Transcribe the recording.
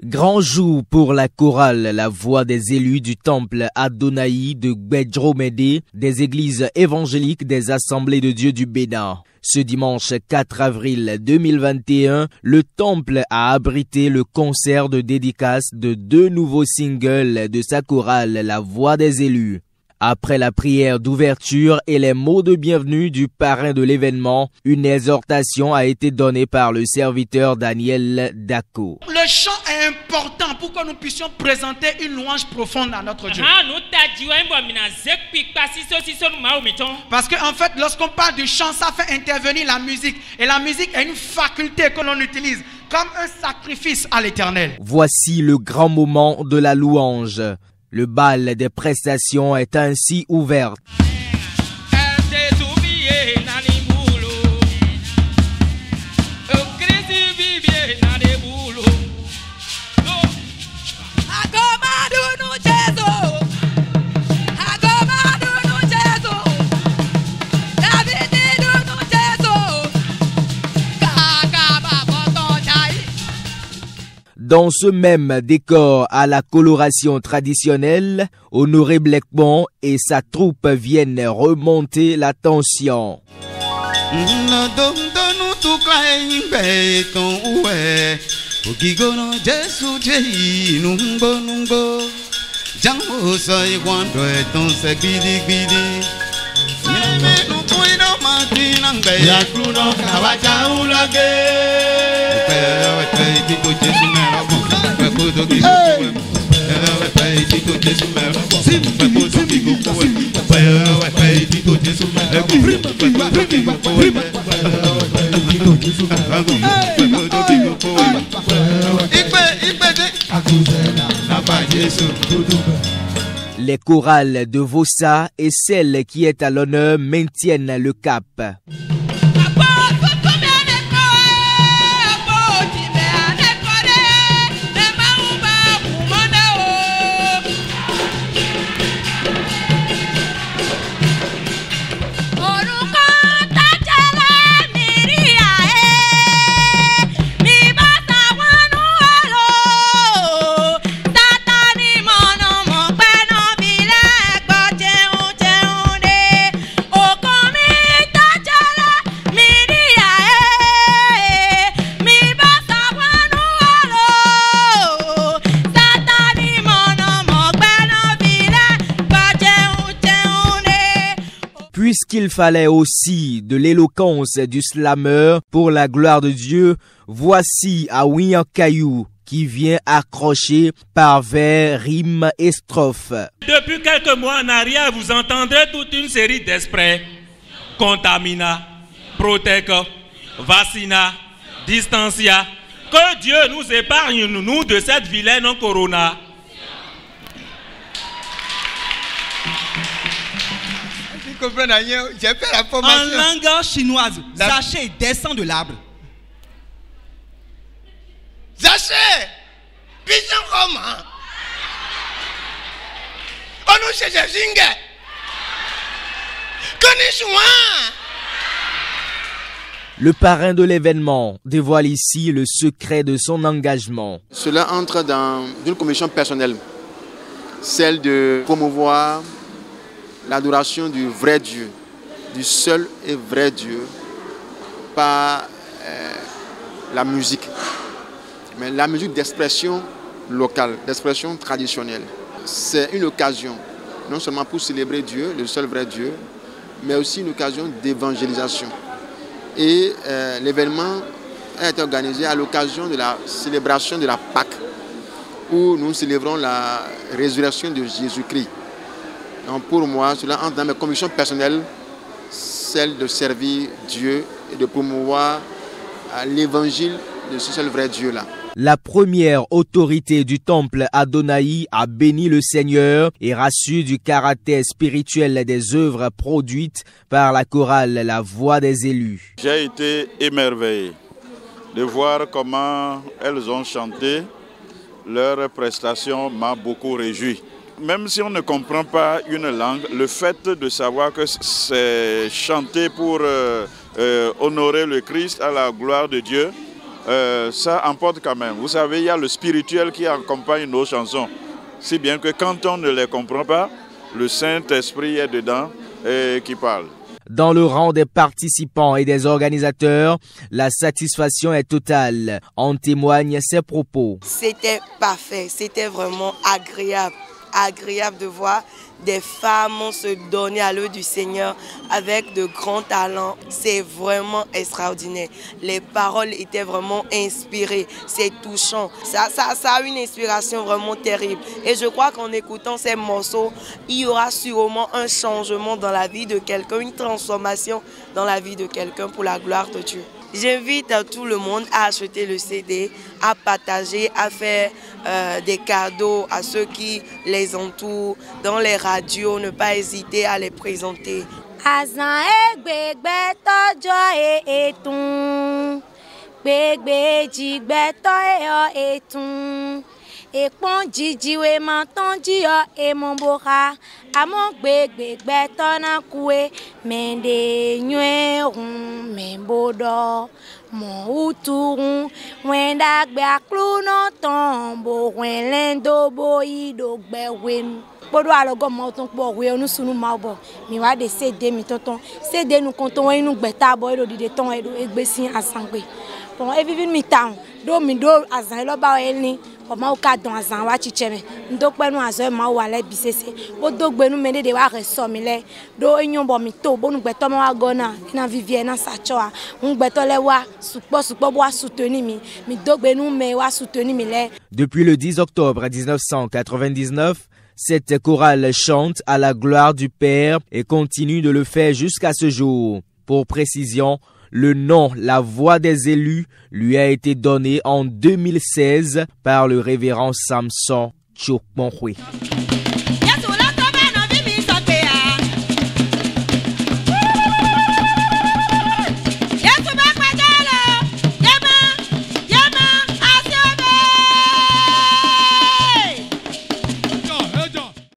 Grand jour pour la chorale La Voix des élus du temple Adonai de Gbedjromede des églises évangéliques des Assemblées de Dieu du Bénin. Ce dimanche 4 avril 2021, le temple a abrité le concert de dédicace de 2 nouveaux singles de sa chorale La Voix des élus. Après la prière d'ouverture et les mots de bienvenue du parrain de l'événement, une exhortation a été donnée par le serviteur Daniel Dako. Le chant est important pour que nous puissions présenter une louange profonde à notre Dieu. Parce qu'en fait, lorsqu'on parle du chant, ça fait intervenir la musique. Et la musique est une faculté que l'on utilise comme un sacrifice à l'Éternel. Voici le grand moment de la louange. Le bal des prestations est ainsi ouvert. Dans ce même décor à la coloration traditionnelle, Honoré Blackmon et sa troupe viennent remonter la tension. Les chorales de Vossa et celle qui est à l'honneur maintiennent le cap. Puisqu'il fallait aussi de l'éloquence du slammer pour la gloire de Dieu, voici Aouian Kayou qui vient accrocher par vers, rimes et strophes. Depuis quelques mois en arrière, vous entendrez toute une série d'expressions. Contamina, Proteca, Vaccina, Distancia. Que Dieu nous épargne, nous, de cette vilaine corona. J'ai fait la formation. En langue chinoise, Zaché descend de l'arbre. Zaché, vision comment? On nous cherche Zingue. Konnichiwa. Le parrain de l'événement dévoile ici le secret de son engagement. Cela entre dans une commission personnelle, celle de promouvoir l'adoration du vrai Dieu, du seul et vrai Dieu, par la musique. Mais la musique d'expression locale, d'expression traditionnelle. C'est une occasion, non seulement pour célébrer Dieu, le seul vrai Dieu, mais aussi une occasion d'évangélisation. Et l'événement a été organisé à l'occasion de la célébration de la Pâque, où nous célébrons la résurrection de Jésus-Christ. Donc pour moi, cela entre dans mes convictions personnelles, celle de servir Dieu et de promouvoir l'évangile de ce seul vrai Dieu-là. La première autorité du temple Adonai a béni le Seigneur et rassuré du caractère spirituel des œuvres produites par la chorale La Voix des élus. J'ai été émerveillé de voir comment elles ont chanté. Leur prestation m'a beaucoup réjoui. Même si on ne comprend pas une langue, le fait de savoir que c'est chanté pour honorer le Christ à la gloire de Dieu, ça emporte quand même. Vous savez, il y a le spirituel qui accompagne nos chansons. Si bien que quand on ne les comprend pas, le Saint-Esprit est dedans et qui parle. Dans le rang des participants et des organisateurs, la satisfaction est totale. En témoignent ces propos. C'était parfait, c'était vraiment agréable de voir des femmes se donner à l'œuvre du Seigneur avec de grands talents. C'est vraiment extraordinaire. Les paroles étaient vraiment inspirées. C'est touchant. Ça a une inspiration vraiment terrible. Et je crois qu'en écoutant ces morceaux, il y aura sûrement un changement dans la vie de quelqu'un, une transformation dans la vie de quelqu'un pour la gloire de Dieu. J'invite tout le monde à acheter le CD, à partager, à faire des cadeaux à ceux qui les entourent. Dans les radios, ne pas hésiter à les présenter. Ekpon jijiwe mantonji yo emombora amon gbegbe tona kue mende nyerun membodo mon uturun wenda gbe aklu no tombo wenlendo boido gbewen podo alogo mo ton po we onu sunu ma bo mi wa de cd mi tonton cd nu konton inu gbeta bo do dide ton edo egbesin asangbe bon e vivin mi town do mi do azan lo ba elni o ma o ka don azan wa chicheme ndo penu azo ma wa le bisese bo do gbenu me de wa reso mi le do enyun bo mi to bo nu gbeto ma wa gona na vivie na sacho a un gbeto le wa supo bo wa soutenir mi do gbenu me wa soutenir mi le. Depuis le 10 octobre 1999, cette chorale chante à la gloire du Père et continue de le faire jusqu'à ce jour. Pour précision, le nom La Voix des élus lui a été donné en 2016 par le révérend Samson Tchokmonhwe.